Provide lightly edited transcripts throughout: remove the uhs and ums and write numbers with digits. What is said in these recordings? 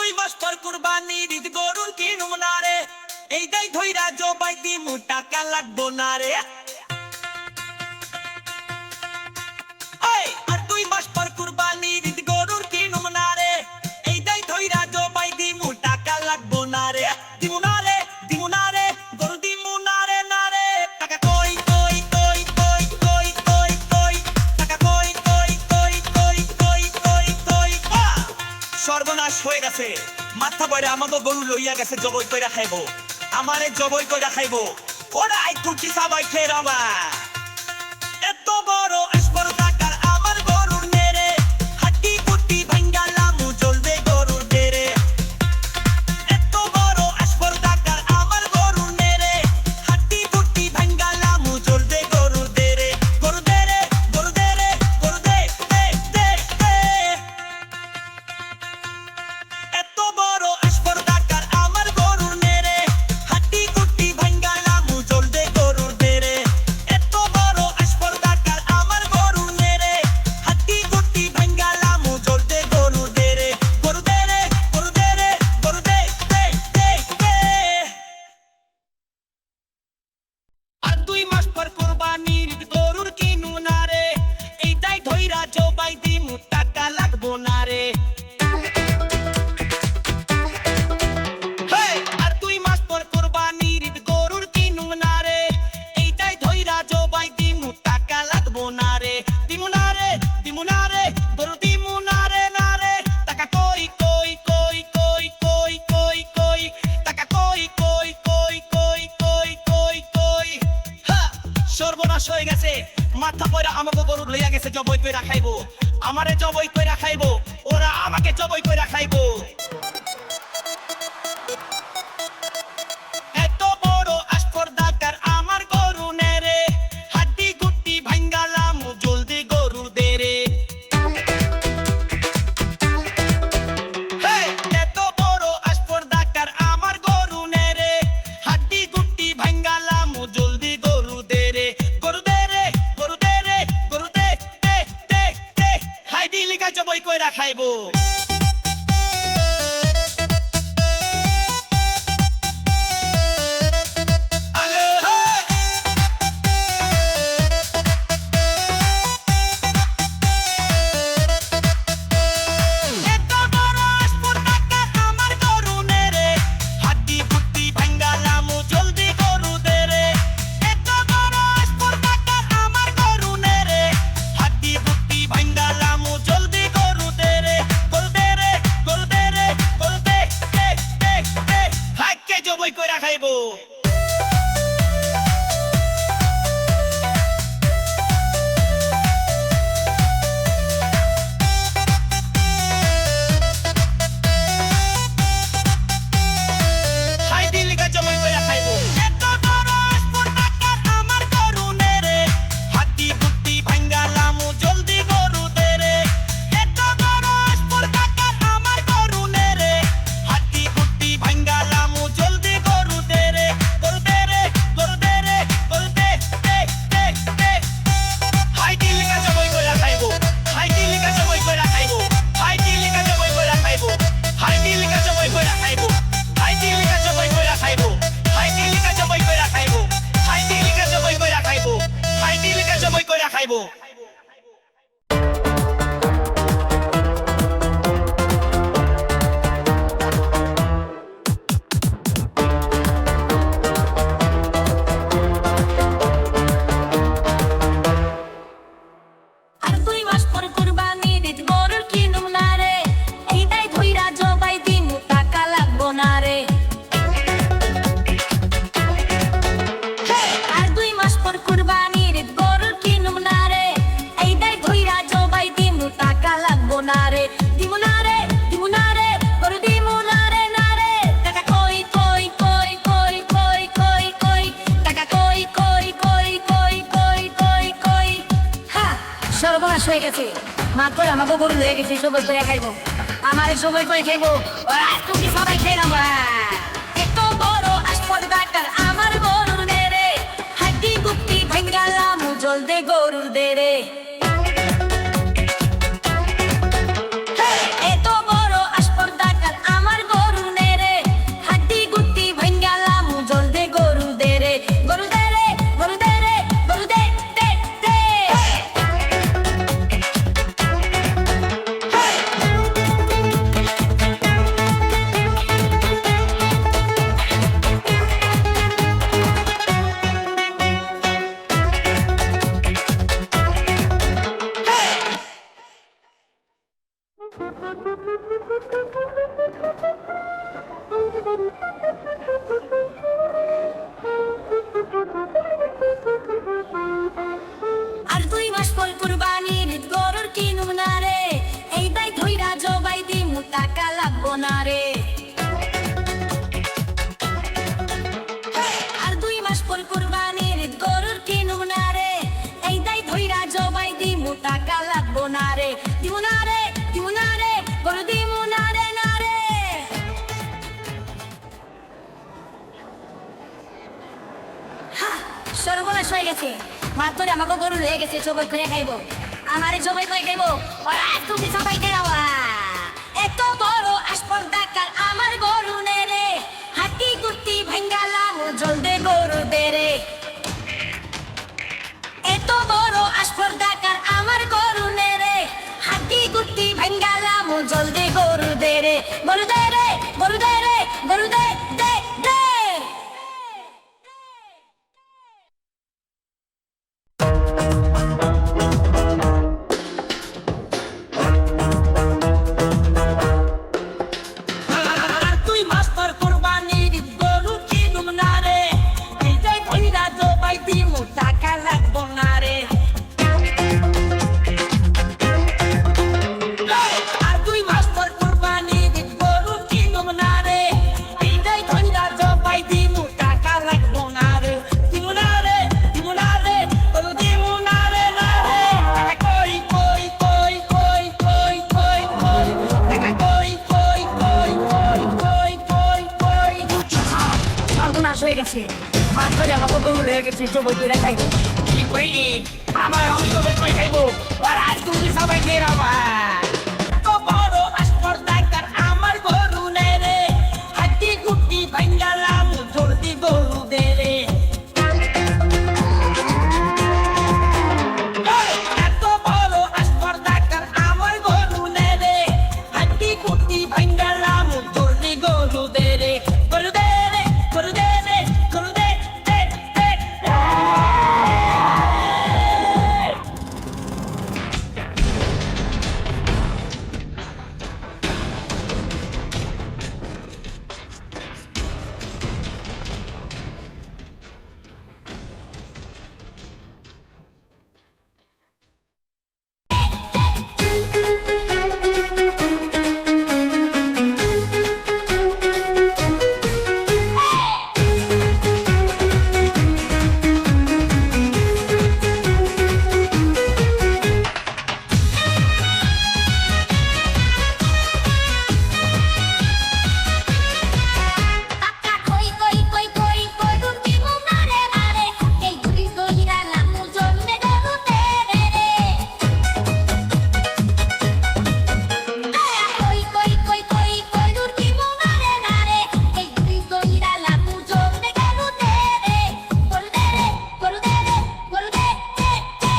2 মাস পর কুরবানি ঈদ গরুর কিনুম না রে, এই দাই ধইরা জবাই দিমু টাকা লাগবো না রে। আর 2 মাস পর কুরবানি ঈদ গরুর কিনুম না রে, এই দাই ধইরা জবাই দিমু টাকা লাগবো না রে। দিমু না রে, দিমু না রে, গরু দিমু না রে, না রে। টাকা কই কই কই কই কই কই কই, টাকা কই কই কই কই কই কই কই। সর্বনাশ হয়ে গেছে, মাথা বইরা আমাকে গরু লইয়া গেছে জবই কইরা খাইবো, আমারে জবই কইরা খাইবো। ওরা একটু কি সবাই ফেরাবা, এত বড় আসপর টাকার আমার গরুর নেরে, হাটি কুটি ভাঙ্গালামু জলদে গরুর দেরে। এত বড় আসপর টাকার আমার গরুর নেরে, হাটি কুটি ভাঙ্গালামু জলদে গরুর দেরে। গরু দেরে, গরু দেরে, গরু দে দে দে দে। এত বড় আসপর টাকার আমার গরুর নেরে, হাটি কুটি ভাঙ্গালামু জলদে গরুর দেরে। এত বড় আসপর টাকার আমার গরুর নেরে, হাটি কুটি ভাঙ্গালামু জলদে গরুর দেরে। গরু দেরে, গরু দেরে, গরু দে দে দে দে। আর 2 মাস পর কুরবানির গরুর কিনু না রে, এইটাই ধইরা জবাই দিমু টাকা লাগবো না রে। আর 2 মাস পর কুরবানির গরুর কিনু না রে, এইটাই ধইরা জবাই দিমু টাকা লাগবো না রে। দিমু না রে, দিমু না রে, গরু দিমু না রে, না রে। টাকা কই কই কই কই কই কই কই, টাকা কই কই কই কই কই কই কই। সর্বনাশ হয়ে গেছে, মাথা পয়রা আমাকে গরু লইয়া গেছে জবই কইরা খাইবো, আমারে জবই কইরা খাইবো, ওরা আমাকে জবই কইরা খাইবো। এত বড় আসপর টাকার আমার গরু নেরে, হাড্ডি গুটি ভাঙ্গালামু জলদি গরু দেরে। এত বড় আসপর টাকার আমার গরু নেরে, হাড্ডি গুটি ভাঙ্গালামু জলদি গরু দেরে। গরু দেরে, গরু দেরে, গরু দে দে দে দে। হাইডি লিগা জবই কইরা খাইবো। এত বড় আসপর টাকার আমার গরু নেরে, হাড্ডি গুটি ভাঙ্গালামু জলদি গরু দেরে। এত বড় আসপর টাকার আমার গরু নেরে, হাড্ডি গুটি ভাঙ্গালামু জলদি গরু দেরে। গরু দেরে, গরু দেরে, গরু দে দে দে দে। হাইকে জবই কইরা খাইবো। হাইডি লিগা জবই কইরা খাইবো। এত বড় আসপর টাকার আমার গরু নেরে, হাড্ডি গুটি ভাঙ্গালামু জলদি গরু দেরে। এত বড় আসপর টাকার আমার গরু নেরে, হাড্ডি গুটি ভাঙ্গালামু জলদি গরু দেরে। গরু দেরে, গরু দেরে, গরু দে দে দে দে। হাইডি লিগা জবই কইরা খাইবো, হাইডি লিগা জবই কইরা খাইবো, হাইডি লিগা জবই কইরা খাইবো, হাইডি লিগা জবই কইরা খাইবো, হাইডি লিগা জবই কইরা খাইবো, হাইডি লিগা জবই কইরা খাইবো, হাইডি লিগা জবই কইরা খাইবো, হাইডি লিগা জবই কইরা খাইবো। আর 2 মাস পর কুরবানির ঈদ গরুর কিনুম না রে, এইটাই ধইরা জবাই দিমু টাকা লাগবো না রে। আর 2 মাস পর কুরবানির ঈদ গরুর কিনুম না রে, এইটাই ধইরা জবাই দিমু টাকা লাগবো না রে। দিমু না রে, দিমু না রে, গরু দিমু না রে, না রে। টাকা কই কই কই কই কই কই কই, টাকা কই কই কই কই কই কই কই। সর্বনাশ হয়ে গেছে, মাত্র আমাকে গরু লয়ে গেছে সবাই করে খাইবো, আমারে সবাই করে খাইবো, ওরা তুমি সবাই খেয়ে নাও। এত বড় আসপর টাকার আমার গরুর নেরে, হাড্ডি গুটি ভাঙ্গালামু জলদি গরুর দেরে। এত বড় আসপর টাকার আমার না রে। আর 2 মাস পর কুরবানির ঈদ গরুর কিনুম না রে, এই দাই ধইরা জবাই দিমু টাকা লাগবো না রে, দিমু না রে, দিমু না রে, গরু দিমু না রে, না রে। সর্বনাশ হয়ে গেছে, মাত্র আমাকে গরু রয়ে গেছে, জবাই করে খাইবো, আমারে জবাই করে খাইবো। তুমি সবাই দেওয়া এত বড় আসপর্দাকার আমার গরু নে রে, হাতি গুটি ভেঙ্গালাম জলদে গরু দে রে। এত বড় আসপর্দাকার আমার গরু নে রে, হাতি গুটি ভেঙ্গালাম জলদে গরু দে রে, গরু দে রে, গরু দে রে, গরু দে দে দে। আর 2 মাস পর কুরবানির ঈদ গরু কিনুম না রে, এই দাই ধইরা জবাই দিমু টাকা লাগবো না রে। আর 2 মাস পর কুরবানির ঈদ গরু কিনুম না রে, এই দাই ধইরা জবাই দিমু টাকা লাগবো না রে, দিমু না রে, দিমু না রে, গরু দিমু না রে, না রে। কই কই কই কই কই কই কই, কই কই কই কই কই কই কই। সর্বনাশ হয়ে গেছে, মাত্র আমাকে গরু রয়ে গেছে, জবাই করে খাইবো। কি কইলি? আমার অঙ্ক কই খাইবো, আর আজ তুমি সবাই বেরাবা। তো বড় আসপর্দাকার আমার গরু নে রে, হাতি গুটি ভাঙ্গালাম জলদি গরু দে রে। এত বড় আসপর্দাকার আমার গরু নে রে, হাতি গুটি ভাঙ্গালাম জলদি গরু দে রে, গরু দে রে, গরু দে রে, গরু দে দে দে। কাকা কই কই কই কই গরু দিমু না রে, না রে, এই দুই দইরা লামু জন্মে গরু দে রে রে। কই কই কই কই গরু দিমু না রে, না রে, এই দুই দইরা লামু জন্মে গরু দে রে, গরু দে রে, গরু দে রে, গরু দে দে দে।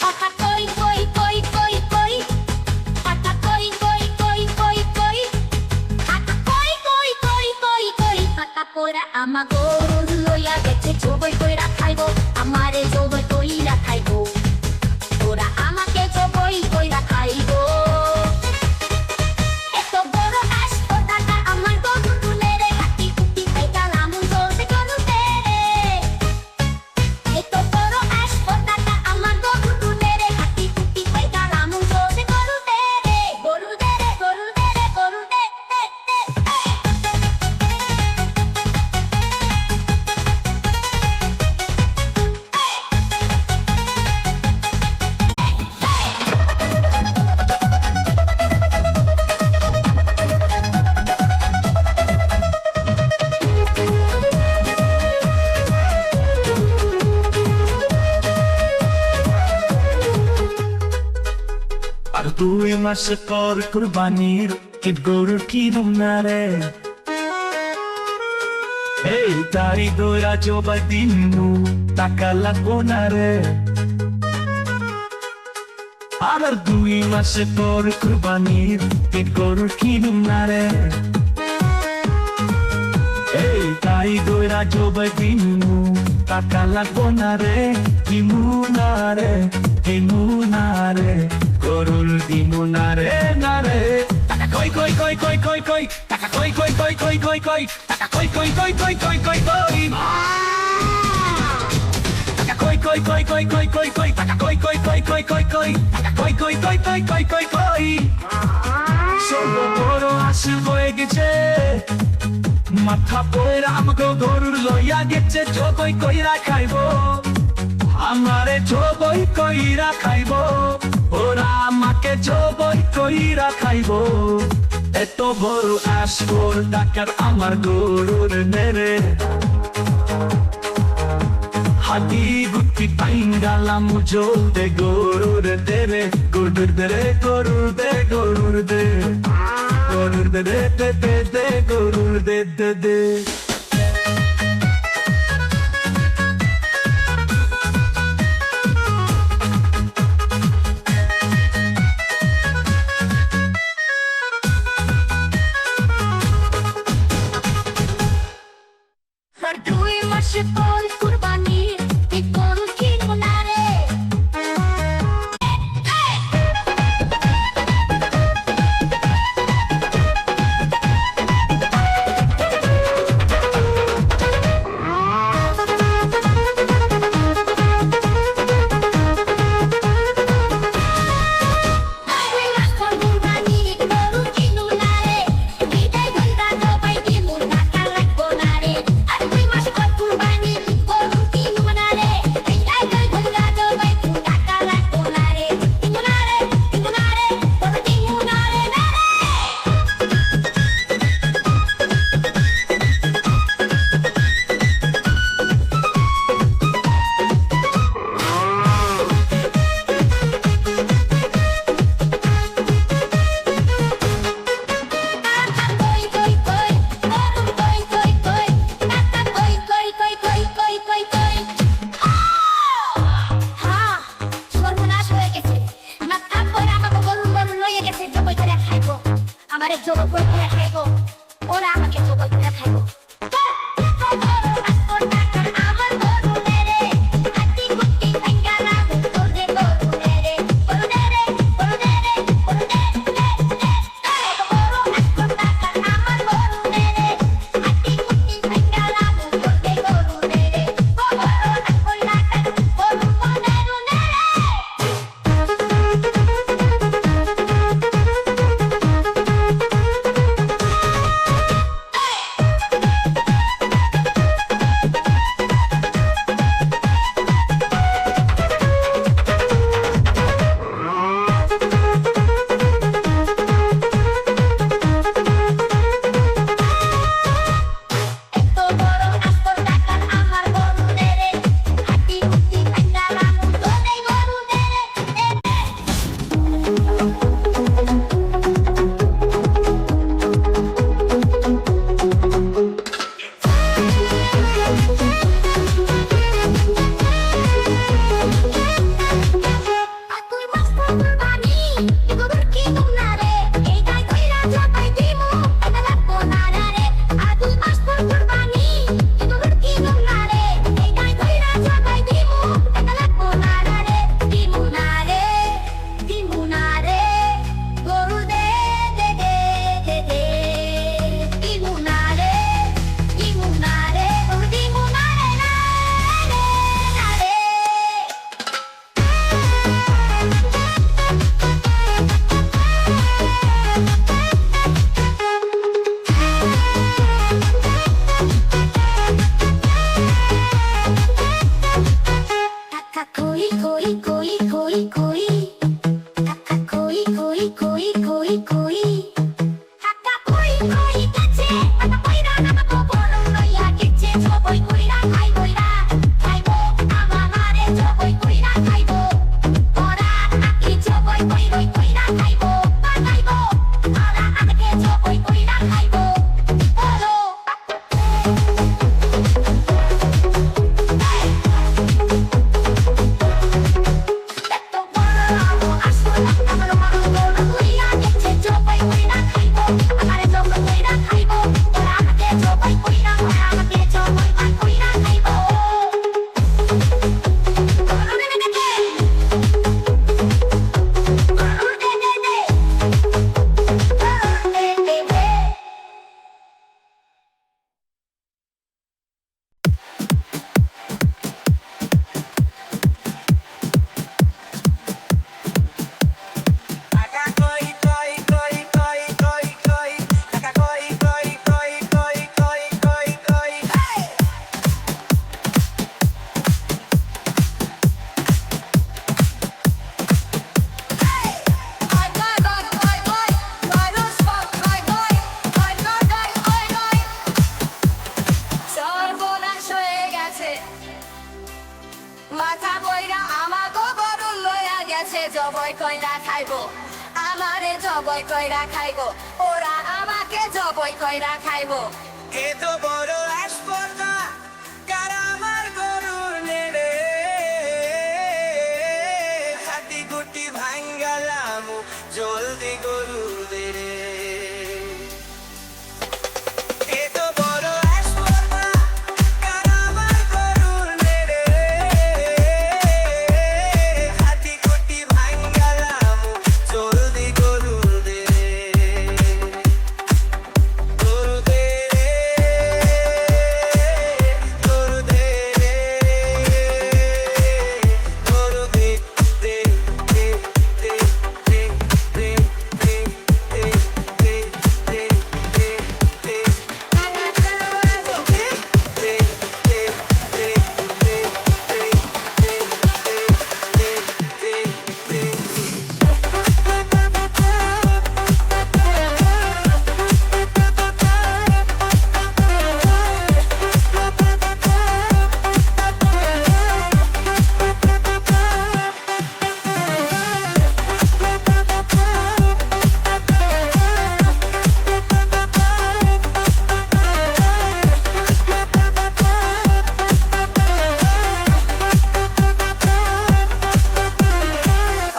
Ata koi koi koi koi koi, ata koi koi koi koi koi, ata koi koi koi koi koi, ata kora ama goro loya getse joboi koira khaibo, amare joboi koira khaibo, ora amake joboi koira khaibo। এত বড় আসপর্দাকার আমার গরু তুলে রে, হাতি গুটি খাইতালাম জলদে গরু দে রে। এত বড় আসপর্দাকার আমার গরু তুলে রে, হাতি গুটি খাইতালাম জলদে গরু দে রে, গরু দে রে, গরু দে রে, গরু দে দে দে। আর 2 মাস পর কুরবানির ঈদ গরু কিনুম না রে, এই তাই দইরা জবাই দিমু টাকা লাগবো না রে। আর 2 মাসে পর কুরবানির ঈদ গরু কিনুম না রে এই তাই দইরা জবাই দিমু টাকা লাগবো না রে দিমু না রে দিমু না রে গরুর দিমু না রে না রে টাকা কই কই কই কই কই কই টাকা কই কই কই কই কই কই টাকা কই কই কই কই কই কই কই টাকা কই কই কই কই কই কই কই টাকা কই কই কই কই কই কই টাকা কই কই কই কই কই কই কই সব বড় আসল হয়ে গেছে মাথা পয়রা আমাকে গরুর লইয়া গেছে জবই কইরা খাইব আমারে জবই কইরা খাইব ওরা আমাকে জবই কইরা খাইব এত বড় আসল ডাকার আমার গরুর নেরে হাতি গুটি পাইঙ্গালাম জলতে গরুর দেরে গরুর দেরে গরুর দে গরুর দে গরুর দে দে দে দে দে গরুর দে দে দে আর 2 মাসে পর কুরবানির ঈদ গরু কিনবো না রে আমারে জোর করে খাইব ওরা আমাকে জোর করে খাইব আমার গরু নেরে হাতি গুটি পাইঙ্গালা তোর দে গরু নেরে গরু নেরে গরু নেরে গরু নেরে বড় আস্কর টাকার আমার গরু নেরে হাতি গুটি পাইঙ্গালা তোর দে গরু নেরে বড় আস্কর টাকার গরু নেরে নেরে জবই কইরা খাইবো আমারে জবই কইরা খাইবো ওরা আমাকে জবই কইরা খাইবো এত বড় আসপর্দা কার আমার গরুর নেড়ে হাতি গুটি ভাঙ্গালাম জলদি গরু দেরে এত বড় আসপর্দা কার আমার গরুর নেড়ে হাতি গুটি ভাঙ্গালাম জলদি গরু দেরে গরু দেরে গরু দেরে গরু দে দে দে দে দে দে দে দে দে দে দে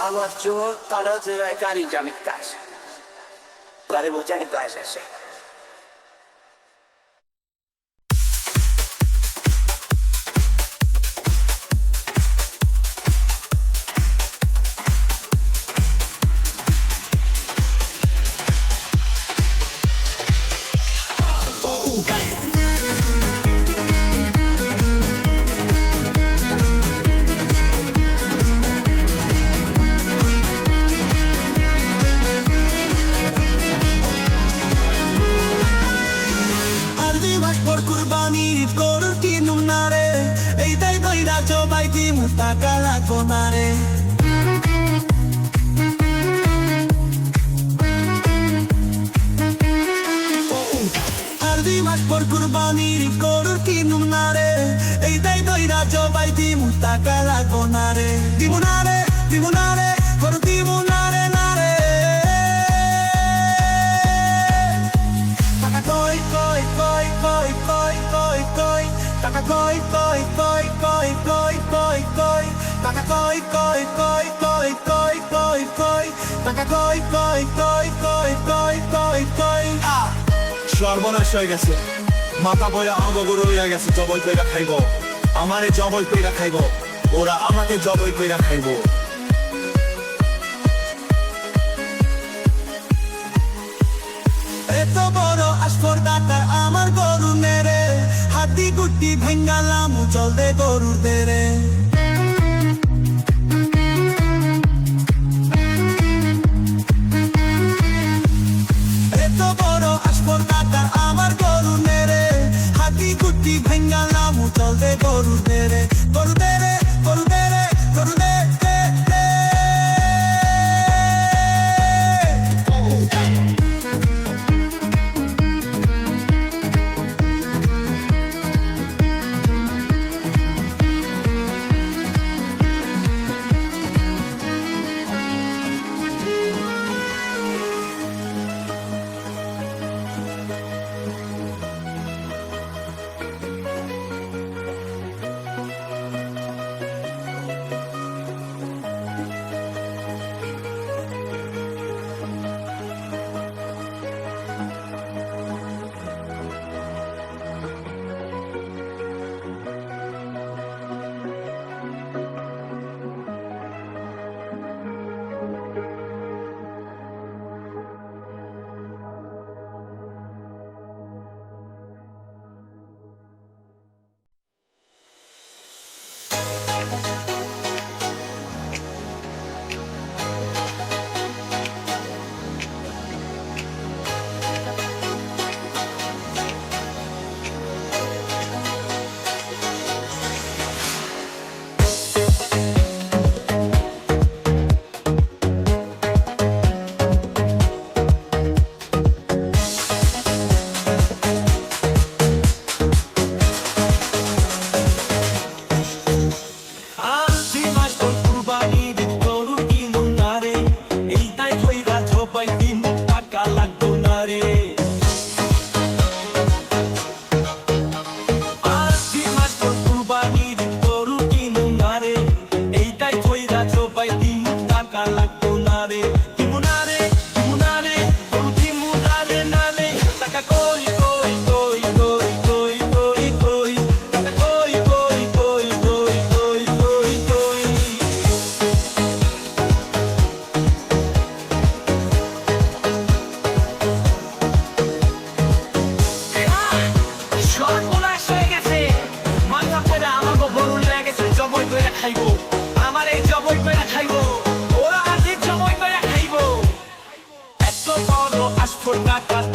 আমার চোর তারা যে গাড়ি জানি কাজ গাড়ি বোঝানি কাজ আছে por kurbani gurur kinum nare ei dai doira jobai di mutakala konare ardi mas por kurbani gurur kinum nare ei dai doira jobai di mutakala konare dimunare dimunare por dimunare nare koi koi koi koi koi koi koi taka koi koi koi koi koi koi koi taka koi koi koi koi koi koi koi taka koi koi koi koi koi koi koi সর্বনাশ হয়ে গেছে মাথা বইরা অগগুরু হয়ে গেছে জবই কইরা খাইবো আমারে জবই কইরা খাইবো ওরা আমাকে জবই কইরা খাইবো এত বড় আসপর্দাটা আমার গরু নেরে হাতি গুটি ভেঙ্গালাম চল দে গরু দেরে এত বড় আসপর্দাটা আমার গরু নেরে হাতি গুটি ভেঙ্গালাম চল দে গরু দেরে গরু দেরে গরু দেরে গরু দে দে দে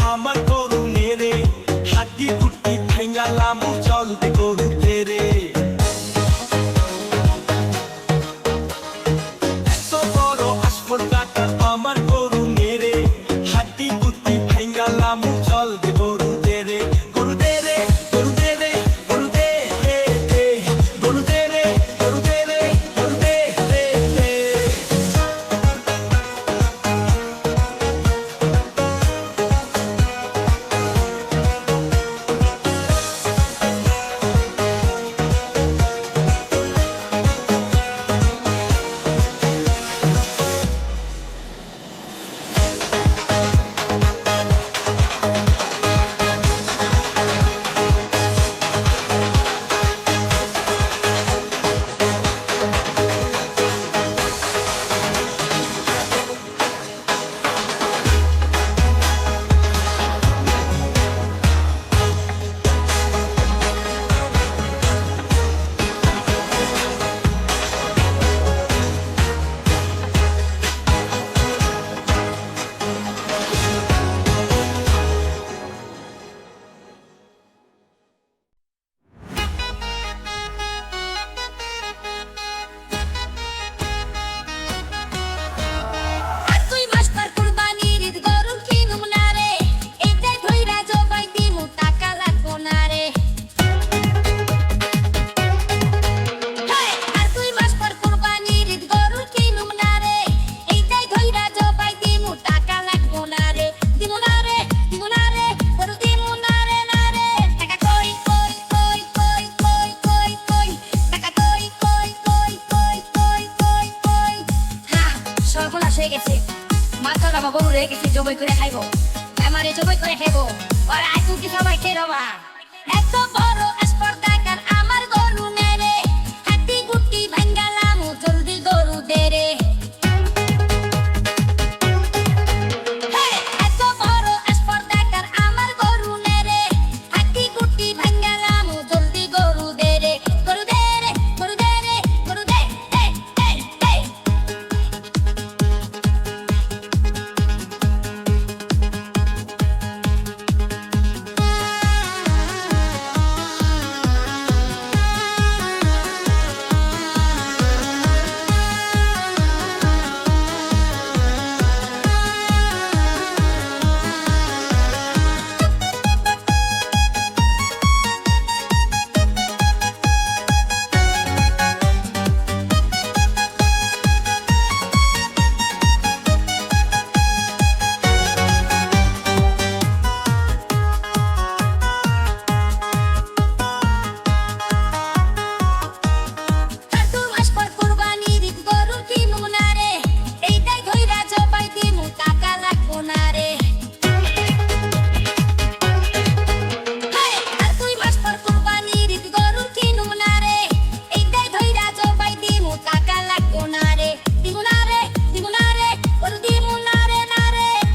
আমার গরু নেরে হাড্ডি কুটি ভেঙালাম চলতে গরু তেরে এত বড় আসফল কাকা আমার গরু নেরে হাড্ডি কুটি ভেঙালাম চলতে গরু তেরে গরু তেরে গরু তেরে গরু দে দে দে গরু তেরে গরু তেরে গরু দে দে দে আর তুই মাস্টার কুরবানির ঈদ গরু কিনুম না রে এইটাই ধইরা জবাই দিমু টাকা লাগবো না রে হেই আর তুই মাস্টার কুরবানির ঈদ গরু কিনুম না রে এইটাই ধইরা জবাই দিমু টাকা লাগবো না রে দিমু না রে গরু দিমু না রে টাকা কই কই কই কই কই কই কই টাকা কই কই কই কই কই কই কই হা সর্বনাশ হয়ে গেছে মাথার বাবা গরু রেখে গেছি জবাই করে খাইবো আমারে জবাই করে খাইবো আর আজ তুই সবাই খেয়ে রবা এত বড় স্পর্ধাকার আমার গরু নেরে হাতি গুটি ভাঙ্গালাম জলদি গরু দে রে হেই, এত বড় স্পর্ধাকার আমার গরু নেরে হাতি গুটি ভাঙ্গালাম জলদি গরু দে রে গরু দে রে গরু দে রে গরু দে দে দে দে আর তুই মাস্টার কুরবানির ঈদ গরু কিনুম না রে এইটাই ধইরা জবাই দিমু টাকা লাগবো না রে হেই, আর তুই মাস্টার কুরবানির ঈদ গরু কিনুম না রে এইটাই ধইরা জবাই দিমু টাকা লাগবো না রে দিমু না রে গরু দিমু না রে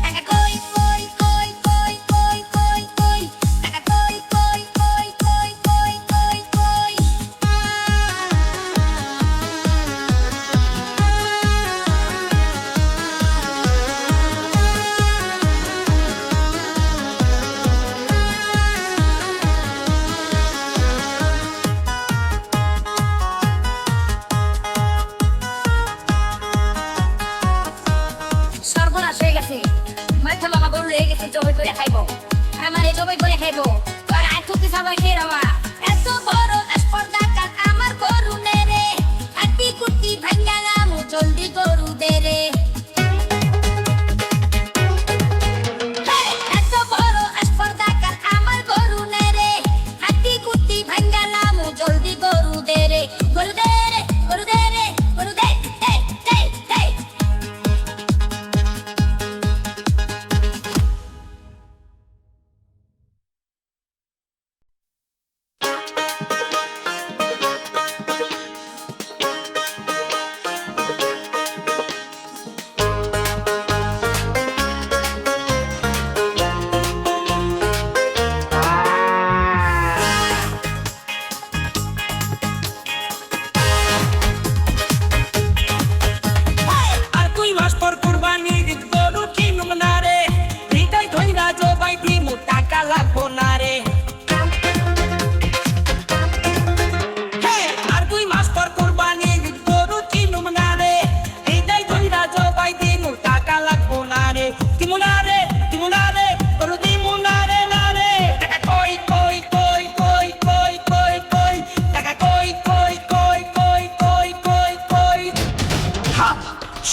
টাকা কই কই কই কই কই কই কই টাকা কই কই কই কই কই কই কই সর্বনাশ হয়ে গেছে মাথা বাবা গরু রেখে গেছে জবাই করে খাইবো আমারে জবাই করে খাইবো আর আজ তুই সবাই খেয়ে রবা এত বড় স্পর্ধাকার আমার গরু নেরে হাতি কুটি ভাঙ্গালাম জলদি গরু দে রে হেই, এত বড় স্পর্ধাকার আমার গরু নেরে হাতি কুটি ভাঙ্গালাম জলদি গরু দে রে গরু দে রে গরু দে রে গরু দে দে দে দে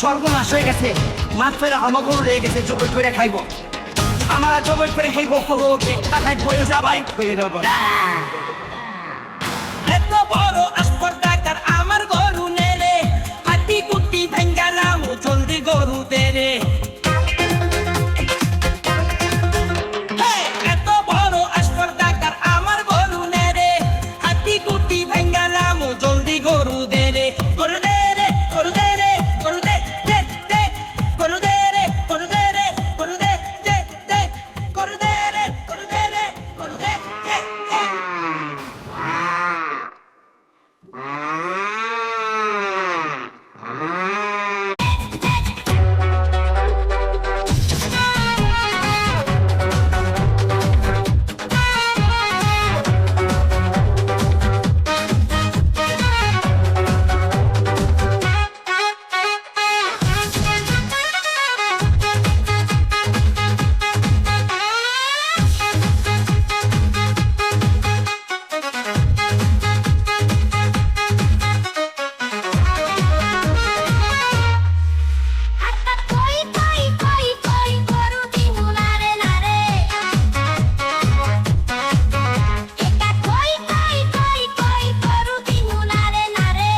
সর্বনাশ হয়ে গেছে মাছ ফেরা আমাকেও রয়ে গেছে জবর করে খাইব আমার জবর করে খাইব কাঠায় বয়ে যাবাই হয়ে যাব এত বড় আসপর্দাকার আমার গরু নেরে হাতি কুটি ভেঙ্গালাম জলদি গরু দেরে এত বড় আসপর্দাকার আমার গরু নেরে হাতি কুটি ভেঙ্গালাম জলদি গরু দেরে গরু দেরে গরু দেরে গরু দে দে দে গরু দেরে গরু দেরে গরু দে দে দে গরু দেরে গরু দেরে গরু দে দে দে আটা কই কই কই কই গরু দিমু নারে নারে এটা কই কই কই কই গরু দিমু নারে নারে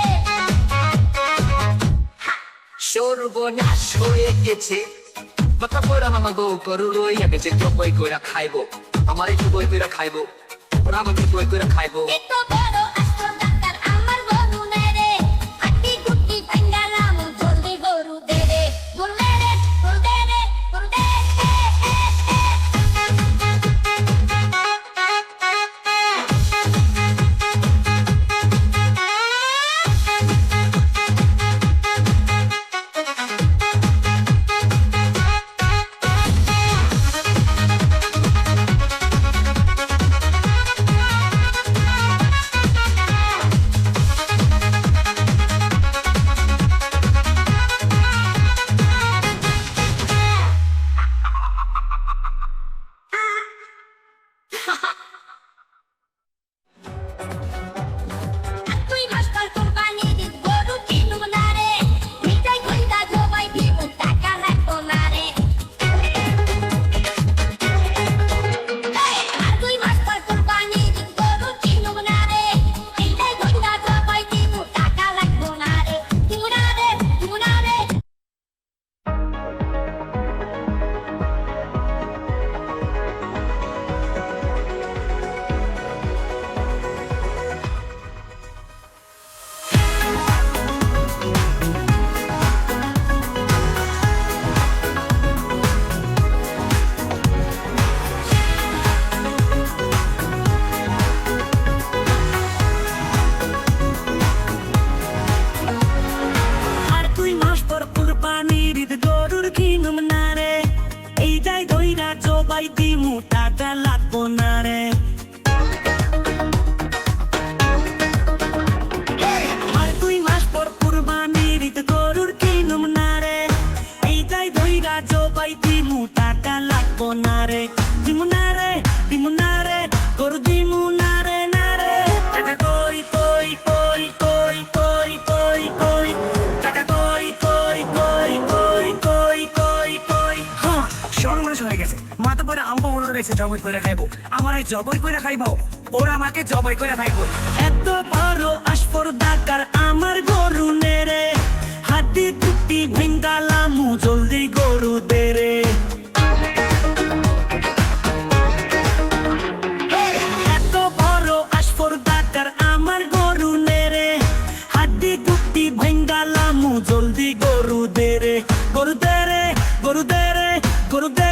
সর্বনাশ হয়ে গেছে মাথা পড়া মামা গো গরু রইয়া গেছে জবই করে খাইব আমার একটু বই করে খাইব ওরা আমাকে বই করে খাইব এত বড় আসপর্দাকার আমার গরু নেরে হাতি কুটি ভেঙ্গালাম জলদি গরু দেরে গরু দেরে গরু দেরে গরু দে তুই ভাস্কর কোম্পানি দিস গরু কিনু নারে মিঠাই কইরা জবাই দিমু টাকা লাগবো নারে তুই ভাস্কর কোম্পানি দিস গরু কিনু নারে মিঠাই কইরা জবাই দিমু টাকা লাগবো নারে দিমু নারে দিমু নারে আর তুই মাস পর কুরবানির ঈদ গরুর কিনুম না রে এইটাই ধইরা জবাই দিমু টাকা লাগবো না রে আর তুই মাস পর কুরবানির ঈদ গরুর কিনুম না রে এইটাই ধইরা জবাই দিমু টাকা লাগবো না রে দিমু না রে দিমু না রে গরু দিমু না রে না রে টাকা কই কই কই কই কই কই কই টাকা কই কই কই কই কই কই কই হ্যাঁ সর্বনাশ হয়ে গেছে মাথা পরে আম্বা মনে রয়েছে জবই করে খাইবো আমার এই জবই করে খাইবো ওরা আমাকে জবই করে খাইবো এত বড় আসপর্দাকার আমার গরু নেরে হাতি টুটি ভেঙ্গালামু জলদি গরু দেরে এত বড় আসপর্দাকার আমার গরু নেরে হাতি টুটি ভেঙ্গালামু জলদি গরু দেরে গরু দেরে গরু দেরে গরু দে